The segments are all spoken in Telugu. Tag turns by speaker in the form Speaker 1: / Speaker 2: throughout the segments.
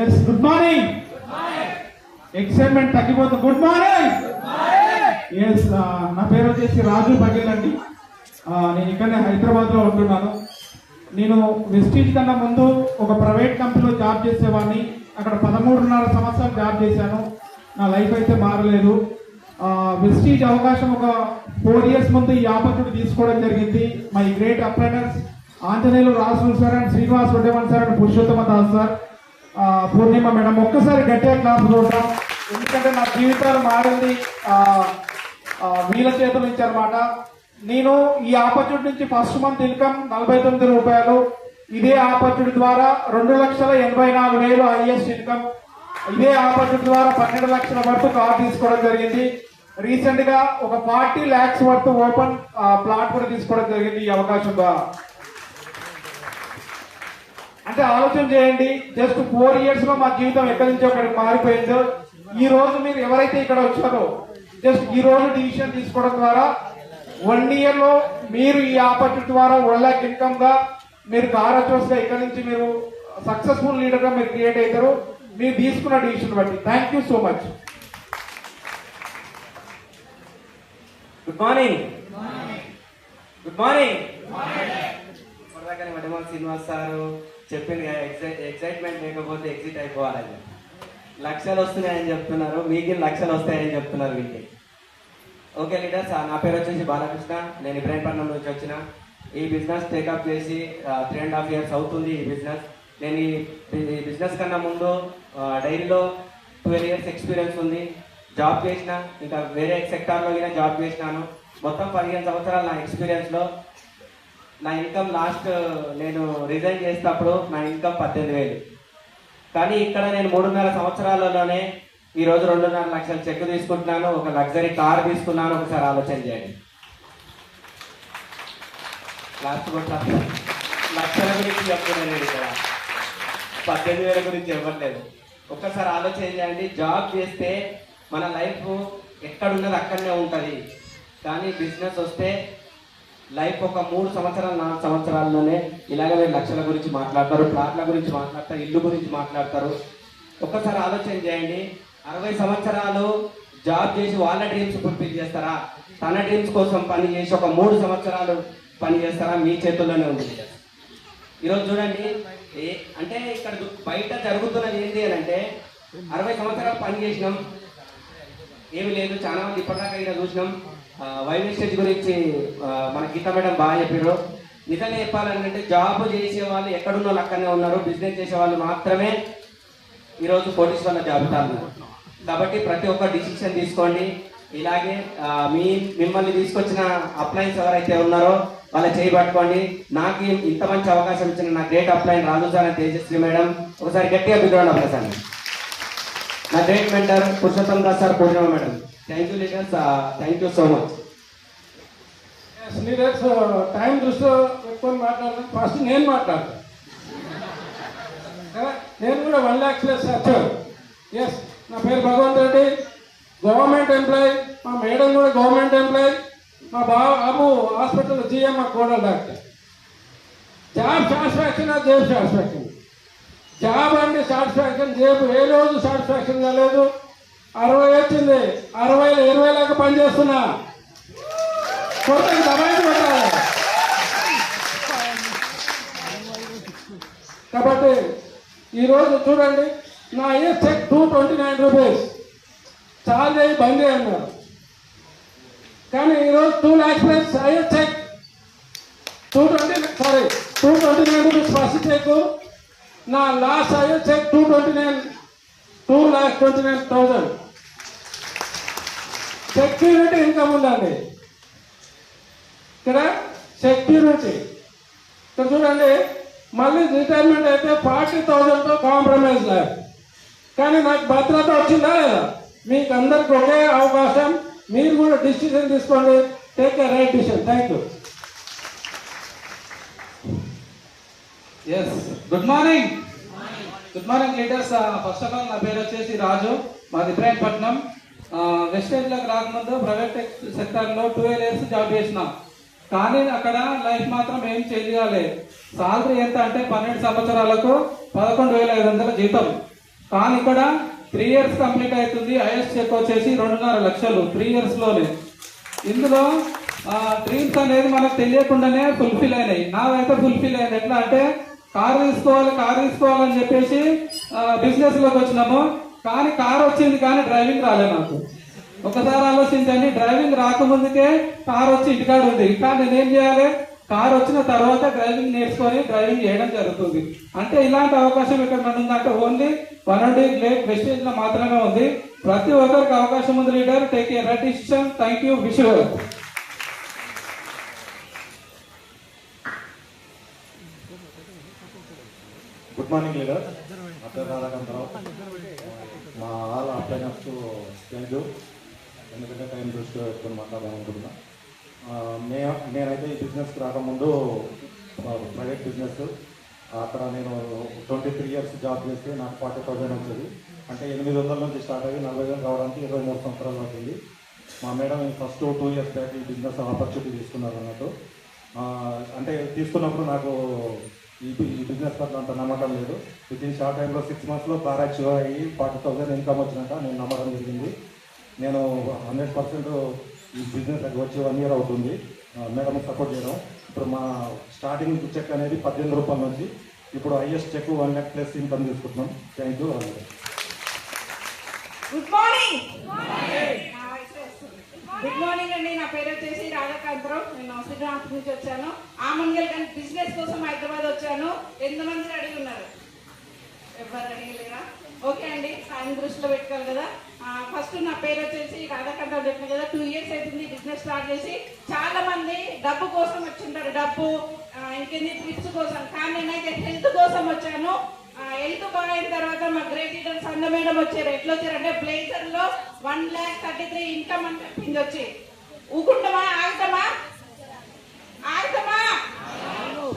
Speaker 1: Yes good morning. ఎక్సైట్మెంట్ తగ్గిపోతుంది. Good morning. ఎస్ నా పేరు వచ్చేసి రాజు పగిల్ అండి. నేను ఇక్కడనే హైదరాబాద్ లో ఉంటున్నాను. నేను వెస్టీజ్ కన్నా ముందు ఒక ప్రైవేట్ కంపెనీలో జాబ్ చేసేవాడిని. అక్కడ 13.5 సంవత్సరాలు జాబ్ చేశాను. నా లైఫ్ అయితే మారలేదు. వెస్టీజ్ అవకాశం ఒక 4 years ముందు ఈ ఆపర్చునిటీ తీసుకోవడం జరిగింది. మై గ్రేట్ అప్రెంటర్స్ ఆంజనేయులు రాజులు సార్ అండ్ శ్రీనివాస్ రెడ్డివన్ sir and Purushottam Das sir, Purnima madam, ఒక్కసారి గట్టిగా క్లాస్ చూద్దాం. ఎందుకంటే నా జీవితాలు మారింది వీళ్ళ చేతుల నుంచి అనమాట. నేను ఈ ఆపర్చునిటీ నుంచి ఫస్ట్ మంత్ ఇన్కమ్ 49 రూపాయలు. ఇదే ఆపర్చునిటీ ద్వారా 2,84,000 హైయెస్ట్ ఇన్కమ్. ఇదే ఆపర్చునిటీ ద్వారా 12 లక్షల వరకు కార్ తీసుకోవడం జరిగింది. రీసెంట్ గా ఒక 40 lakhs వరకు ఓపెన్ ప్లాట్ కూడా తీసుకోవడం జరిగింది ఈ అవకాశం ద్వారా. అంటే ఆలోచన చేయండి, జస్ట్ 4 years లో మా జీవితం ఎక్కడి నుంచి ఒకరికి మారిపోయిందో. ఈ రోజు మీరు ఎవరైతే ఇక్కడ వచ్చారో జస్ట్ ఈ రోజు డిసిషన్ తీసుకోవడం ద్వారా 1 year లో మీరు ఈ ఆపర్చునిటీ ద్వారా 1 lakh ఇన్కమ్ గా మీరు కారచోస్ గా ఇక్కడ నుంచి మీరు సక్సెస్ఫుల్ లీడర్ గా మీరు క్రియేట్ అవుతారు మీరు తీసుకున్న డిసిషన్ బట్టి. Thank you so much.
Speaker 2: Good morning. Good morning. ఇప్పటిదాకా వడిమాల శ్రీనివాస్ సారు చెప్పింది, ఎక్సైట్మెంట్ లేకపోతే ఎగ్జిట్ అయిపోవాలని. లక్షలు వస్తున్నాయని చెప్తున్నారు, మీకు లక్షలు వస్తాయని చెప్తున్నారు మీకు. ఓకే లీడర్స్, నా పేరు వచ్చేసి బాలకృష్ణ. నేను ఇబ్రాహీంపట్నం నుంచి వచ్చిన. ఈ బిజినెస్ టేకప్ చేసి 3.5 years అవుతుంది ఈ బిజినెస్. నేను ఈ బిజినెస్ కన్నా ముందు డైరీలో 12 years ఎక్స్పీరియన్స్ ఉంది. జాబ్ చేసిన, ఇంకా వేరే సెక్టార్లో కూడా జాబ్ చేసినాను. మొత్తం 15 సంవత్సరాలు నా ఎక్స్పీరియన్స్లో. నా ఇన్కమ్ లాస్ట్ నేను రిజైన్ చేసేటప్పుడు నా ఇన్కమ్ 18,000. కానీ ఇక్కడ నేను 3.5 సంవత్సరాలలోనే ఈరోజు 2.5 లక్షల చెక్ తీసుకుంటున్నాను, ఒక లగ్జరీ కార్ తీసుకున్నాను. ఒకసారి ఆలోచన చేయండి. లాస్ట్ లక్షల గురించి చెప్తున్నాను ఇక్కడ, 18,000 గురించి ఇవ్వట్లేదు. ఒక్కసారి ఆలోచన చేయండి. జాబ్ చేస్తే మన లైఫ్ ఎక్కడున్నది అక్కడనే ఉంటుంది. కానీ బిజినెస్ వస్తే లైఫ్ ఒక 3 సంవత్సరాలు 4 సంవత్సరాల్లోనే ఇలాగే మీరు లక్షల గురించి మాట్లాడతారు, ప్లాట్ల గురించి మాట్లాడతారు, ఇల్లు గురించి మాట్లాడతారు. ఒక్కసారి ఆలోచన చేయండి. 60 సంవత్సరాలు జాబ్ చేసి వాళ్ళ డ్రీమ్స్ ఫుల్ఫిల్ చేస్తారా? తన డ్రీమ్స్ కోసం పని చేసి ఒక 3 సంవత్సరాలు పని చేస్తారా? మీ చేతుల్లోనే ఉంది. ఈరోజు చూడండి, అంటే ఇక్కడ బయట జరుగుతున్నది ఏంటి అని అంటే 60 సంవత్సరాలు పని చేసినాం, ఏమి లేదు. చాలా మంది ఇప్పటిదాకా ఇక్కడ చూసినాం. వైవేస్టేజ్ గురించి మన గీత మేడం బాగా చెప్పారు. నిజంగా చెప్పాలంటే జాబ్ చేసే వాళ్ళు ఎక్కడున్న వాళ్ళు అక్కడనే ఉన్నారు. బిజినెస్ చేసే వాళ్ళు మాత్రమే ఈరోజు పోలీస్ వాళ్ళ జాబితాలు. కాబట్టి ప్రతి ఒక్క డిసిషన్ తీసుకోండి. ఇలాగే మిమ్మల్ని తీసుకొచ్చిన అప్లయన్స్ ఎవరైతే ఉన్నారో వాళ్ళ చేయబట్టుకోండి. నాకు ఇంత మంచి అవకాశం ఇచ్చిన నా great upline Raju sir and Tejaswi madam, ఒకసారి గట్టిగా బిగ్రౌండ్ అప్లైన్. నా great mentor Purushottama Das sir, Purnima madam. Thank you leaders, thank you so much.
Speaker 1: Leaders time దృష్టిలో పెట్టుకొని మాట్లాడతాను. ఫస్ట్ నేను మాట్లాడతాను. నేను కూడా 1 lakh ప్లస్ వచ్చాను. ఎస్, నా పేరు భగవంత్ రెడ్డి, గవర్నమెంట్ ఎంప్లాయీ. మా మేడం కూడా గవర్నమెంట్ ఎంప్లాయీ. మా బాబు హాస్పిటల్ జిఎం, మా కోడల్ డాక్టర్. జాబ్ సాటిస్ఫాక్షన్, జేబు సాటిస్ఫాక్షన్. జాబ్ అంటే సాటిస్ఫాక్షన్, జేబు ఏ రోజు సాటిస్ఫాక్షన్ కాలేదు. 60 వచ్చింది, 60లో 20 లాగా పనిచేస్తున్నా. కొత్తగా దబాయించి పెట్టాలి. కాబట్టి ఈరోజు చూడండి, నా ఐఎస్ చెక్ 229 రూపీస్. చార్జ్ అయ్యి బంద్ అన్నారు. కానీ ఈరోజు 2 lakhs ప్లస్ ఐఎస్ చెక్ 229 రూపీస్ ఫస్ట్ చెక్. నా లాస్ట్ ఐఎస్ చెక్ 2,29,000. సెక్యూరిటీ ఇన్కమ్ ఉందండి ఇక్కడ. సెక్యూరిటీ ఇక్కడ చూడండి. మళ్ళీ రిటైర్మెంట్ అయితే 40,000తో కాంప్రమైజ్ లేదు. కానీ నాకు భద్రత వచ్చిందా లేదా? మీకు అందరికి ఒకే అవకాశం. మీరు కూడా డిసిషన్ తీసుకోండి. Take a right decision. Thank you.
Speaker 3: Yes, good morning. Good morning leaders. First of all నా పేరు వచ్చేసి రాజు, మాది ఇబ్రాహీంపట్నం. వెస్టేజ్లోకి రాకముందు ప్రైవేట్ సెక్టార్లో 12 years జాబ్ చేసినా. కానీ అక్కడ లైఫ్ మాత్రం ఏం చేంజ్ కాలేదు. సాలరీ ఎంత అంటే 12 సంవత్సరాలకు 11,500 జీతం. కానీ ఇక్కడ 3 years కంప్లీట్ అవుతుంది. హైయెస్ట్ చెక్ వచ్చేసి 2.5 లక్షలు 3 years లోనే. ఇందులో డ్రీమ్స్ అనేది మనకు తెలియకుండానే ఫుల్ఫిల్ అయినాయి. నాదైతే ఫుల్ఫిల్ అయింది. ఎట్లా అంటే కారు తీసుకోవాలని చెప్పేసి బిజినెస్ లోకి వచ్చినాము. కానీ కారు వచ్చింది కానీ డ్రైవింగ్ రాలేదు నాకు. ఒకసారి ఆలోచించండి, డ్రైవింగ్ రాకముందుకే కారు వచ్చి ఇంటికాడ ఉంది. కానీ నేనేం చేయాలి, కారు వచ్చిన తర్వాత డ్రైవింగ్ నేర్చుకొని డ్రైవింగ్ చేయడం జరుగుతుంది. అంటే ఇలాంటి అవకాశం ఇక్కడ ఉందంటే ఓన్లీ వనడే గ్రేట్ వెస్టేజ్ లో మాత్రమే ఉంది. ప్రతి ఒక్కరికి అవకాశం ఉంది. Leader take a right decision. Thank you. Wish you.
Speaker 4: Good morning leader. నా పేరు రాధాకాంతరావు. మా ఆల్ అప్లైనర్స్ థ్యాంక్ యూ. ఎందుకంటే టైం దృష్టిలో పెట్టుకుని మాట్లాడాలనుకుంటున్నా. నేనైతే ఈ బిజినెస్కి రాకముందు ప్రైవేట్ బిజినెస్, అక్కడ నేను 23 years జాబ్ చేస్తే నాకు 40,000 వచ్చేది. అంటే 800 నుంచి స్టార్ట్ అయ్యి 40,000 రావడానికి 23 సంవత్సరాలు అవుతుంది. మా మేడం ఫస్ట్ 2 years బ్యాక్ ఈ బిజినెస్ ఆపర్చునిటీ తీసుకున్నారు అన్నట్టు. అంటే తీసుకున్నప్పుడు నాకు ఈ బిజినెస్ పట్ల అంత నమ్మకం లేదు. విత్ ఇన్ షార్ట్ టైంలో 6 monthsలో బాగా అచీవ్ అయ్యి 40,000 ఇన్కమ్ వచ్చినాక నేను నమ్మకం జరిగింది. నేను 100% ఈ బిజినెస్ వచ్చి 1 year అవుతుంది. మేడం సపోర్ట్ చేయడం. ఇప్పుడు మా స్టార్టింగ్ చెక్ అనేది 18 రూపాయల నుంచి ఇప్పుడు highest check 1 lakh plus income తీసుకుంటున్నాం. Thank you.
Speaker 5: Good morning. Good morning అండి. నా పేరు వచ్చేసి రాధాకాంతరావు. నేను శ్రీరామ్ నుంచి వచ్చాను. ఆమంగల్ కానీ బిజినెస్ కోసం హైదరాబాద్ వచ్చాను. ఎంతమంది రెడీ ఉన్నారు? ఎవరు రెడీ లేరా? ఓకే అండి, సాయం దృష్టిలో పెట్టుకోవాలి కదా. ఫస్ట్ నా పేరు వచ్చేసి రాధాకాంతరావు చెప్పిన కదా. 2 years అవుతుంది బిజినెస్ స్టార్ట్ చేసి. చాలా మంది డబ్బు కోసం వచ్చింటారు, డబ్బు ఇంకెన్ని ట్రిప్స్ కోసం. కానీ నేనైతే హెల్త్ కోసం వచ్చాను. హెల్త్ బాగైన తర్వాత మా గ్రేట్ లీడర్స్ అన్న మేడం వచ్చారు. ఎట్లా వచ్చారంటే బ్లేజర్ లో 1,33,000 ఇన్కమ్ అని చెప్పింది. వచ్చి ఊకుంటామా, ఆగుతామా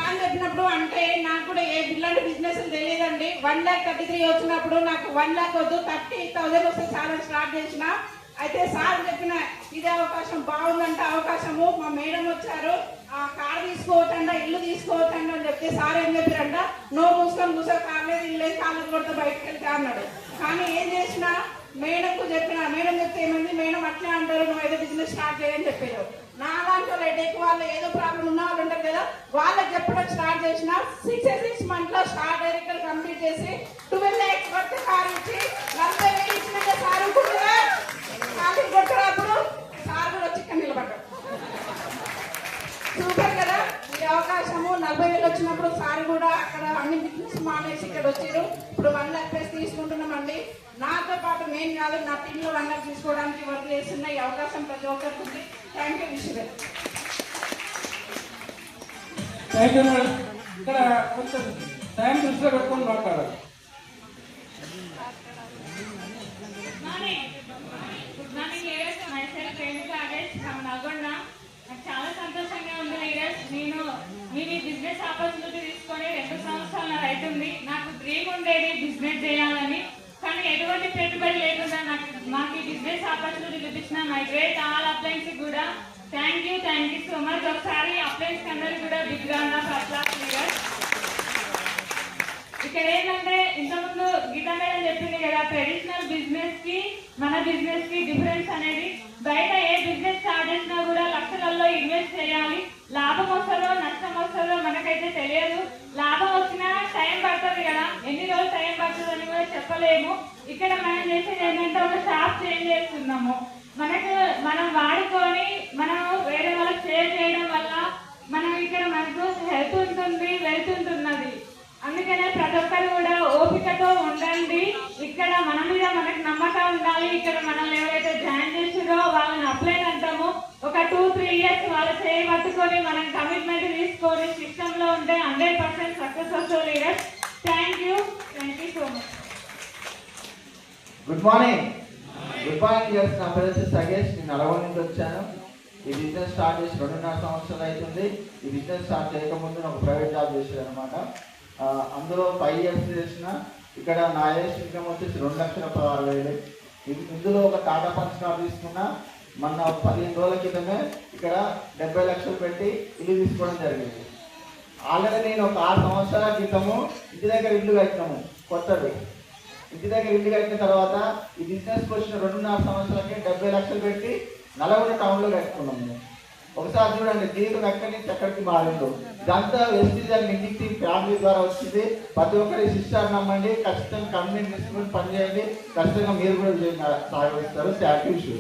Speaker 5: అని చెప్పినప్పుడు అంటే నాకు కూడా ఇలాంటి బిజినెస్ తెలియదండి. 1,33,000 వచ్చినప్పుడు నాకు 1 lakh వద్దు 30,000 వస్తే చాలా స్టార్ట్ చేసిన. అయితే సార్ చెప్పిన ఇదే అవకాశం బాగుందంట. అవకాశము మా మేడం వచ్చారు. కారు తీసుకోవచ్చంట, ఇల్లు తీసుకోవచ్చంట అని చెప్తే సార్ ఏం చెప్పారంట, నో మూసుకొని కూర్చో, కాలేదు ఇల్లు కాళ్ళు కొడితే బయటకు వెళ్తా అన్నాడు. కానీ ఏం చేసినా మేడంకు చెప్పిన. మేడం చెప్తే ఏమైంది, మేడం అట్లే అంటారు, నువ్వు ఏదో బిజినెస్ స్టార్ట్ చేయని చెప్పారు. నా లాంటి వాళ్ళు ఎక్కువ వాళ్ళు ఏదో ప్రాబ్లం ఉన్న వాళ్ళు ఉంటారు కదా, వాళ్ళకి చెప్పడం స్టార్ట్ చేసిన. 6 months లో స్టార్ట్ డైరెక్టర్ కంప్లీట్ చేసి 12 lakhs వరకు కారు ఇచ్చి 40,000 ఇచ్చినట్టే సార్ అనుకుంటున్నా. కాలు కొట్టరాప్పుడు సార్ కూడా వచ్చి ఇక్కడ నిలబడ్డాడు. సూపర్ కదా ఈ అవకాశము. 40,000 వచ్చినప్పుడు సార్ కూడా అక్కడ అన్ని బిజినెస్ మానేసి ఇక్కడ వచ్చారు. ఇప్పుడు 1 lakh ప్లస్ తీసుకుంటున్నామండి. నాతో పాటు నేను కాదు, నా టీంలో 1 lakh తీసుకోవడానికి వర్క్ చేస్తున్న. ఈ అవకాశం ప్రతి ఒక్కరికి ఉంది. Thank you. విషయం
Speaker 3: థ్యాంక్ యూ. ఇక్కడ కొంచెం టైం దృష్టిలో పెట్టుకొని మాట్లాడాలి.
Speaker 6: Good morning leaders. Myself Renuka Agesh from Nalgonda. నాకు చాలా సంతోషంగా ఉంది లీడర్స్. మీరు ఈ బిజినెస్ ఆపర్చునిటీ తీసుకొని 2 సంవత్సరాలు అవుతుంది. నాకు డ్రీమ్ ఉండేది బిజినెస్ చేయాలని. కానీ ఎటువంటి పెట్టుబడి లేకుండా మాకు ఈ బిజినెస్ ఆపర్చునిటీ చూపించిన మై గ్రేట్ ఆల్ అప్లయన్స్ కూడా థ్యాంక్ యూ సో మచ్. ఒకసారి అప్లయన్స్ అందరికి కూడా big round of applause leaders. ఇక్కడ ఏంటంటే ఇంతకుముందు గీతా మేడం చెప్పింది కదా, ట్రెడిషనల్ బిజినెస్ కి మన బిజినెస్ కి డిఫరెన్స్ అనేది. బయట ఏ బిజినెస్ స్టార్ట్ చేసినా కూడా లక్షలలో ఇన్వెస్ట్ చేయాలి. లాభం వస్తుందో నష్టం వస్తుందో మనకైతే తెలియదు. లాభం వచ్చినా టైం పడుతుంది కదా, ఎన్ని రోజులు టైం పడుతుంది అని కూడా చెప్పలేము. ఇక్కడ మనం చేసేది ఏంటంటే ఒక షాప్ చేంజ్ చేస్తున్నాము. మనం వాడుకొని మనం వేరే వాళ్ళకి షేర్ చేయడం వల్ల మనం ఇక్కడ మనకు హెల్త్ ఉంటుంది, వెల్త్ ఉంటున్నది. అందుకనే ప్రతి ఒక్కరు కూడా ఓపికతో ఉండండి. ఇక్కడ మన మీద మనకు నమ్మకం ఉండాలి. ఇక్కడ మనల్ని ఎవరైతే జాయిన్ చేసిరో వాళ్ళని అప్లై అంటాము. ఒక 2-3 years వాళ్ళ చేయి పట్టుకొని మనం కమిట్మెంట్ తీసుకొని సిస్టమ్ లో ఉంటే 100% సక్సెస్ వస్తుంది leaders. Thank you so much.
Speaker 7: Good morning. Good morning leaders. నా పేరు వచ్చి సగేష్. నేను నల్గొండ నుంచి వచ్చాను. ఈ బిజినెస్ స్టార్ట్ చేసి 2.5 సంవత్సరాలు అవుతుంది. ఈ బిజినెస్ స్టార్ట్ చేయకముందు నేను ఒక ప్రైవేట్ జాబ్ చేసాను అనమాట. అందులో 5 years చేసిన. ఇక్కడ నా హైయెస్ట్ ఇన్కమ్ వచ్చేసి 2,16,000. ఇందులో ఒక టాటా పంచ్ కార్ తీసుకున్నా. మొన్న 15 రోజుల క్రితమే ఇక్కడ 70 లక్షలు పెట్టి ఇల్లు తీసుకోవడం జరిగింది. ఆల్రెడీ నేను ఒక 6 సంవత్సరాల క్రితము ఇంటి దగ్గర ఇల్లు కట్టినాము కొత్తది. ఇంటి దగ్గర ఇల్లు కట్టిన తర్వాత ఈ బిజినెస్కి వచ్చిన 2.5 సంవత్సరాలకి 70 లక్షలు పెట్టి నల్గొండ టౌన్లో కట్టుకున్నాం మేము. ఒకసారి చూడండి జీవితం ఎక్కడి నుంచి ఎక్కడికి మారిందో. ఇదంతా వెస్టీజ్ అండ్ మింజింగ్ టీమ్ ఫ్యామిలీ ద్వారా వచ్చింది. ప్రతి ఒక్కరి సిస్టర్ నమ్మండి, ఖచ్చితంగా కమ్యూనిటీ తీసుకుని పనిచేయండి, ఖచ్చితంగా మీరు కూడా సాగిస్తారు. Thank you.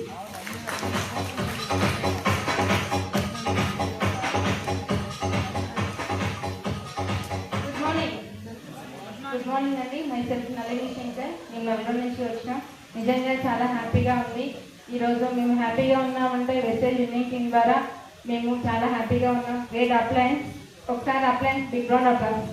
Speaker 8: గుడ్ మార్నింగ్ అండి. Myself Nalini Shankar. మేము నల్గొండ నుంచి వచ్చినాం. నిజంగా చాలా హ్యాపీగా ఉంది. ఈరోజు మేము హ్యాపీగా ఉన్నామంటే వెస్టేజ్ యూనియన్ టీమ్ ద్వారా మేము చాలా హ్యాపీగా ఉన్నాం. Great uplines. ఒకసారి అప్లయన్స్ బిగ్ రౌండ్ అప్లయన్స్.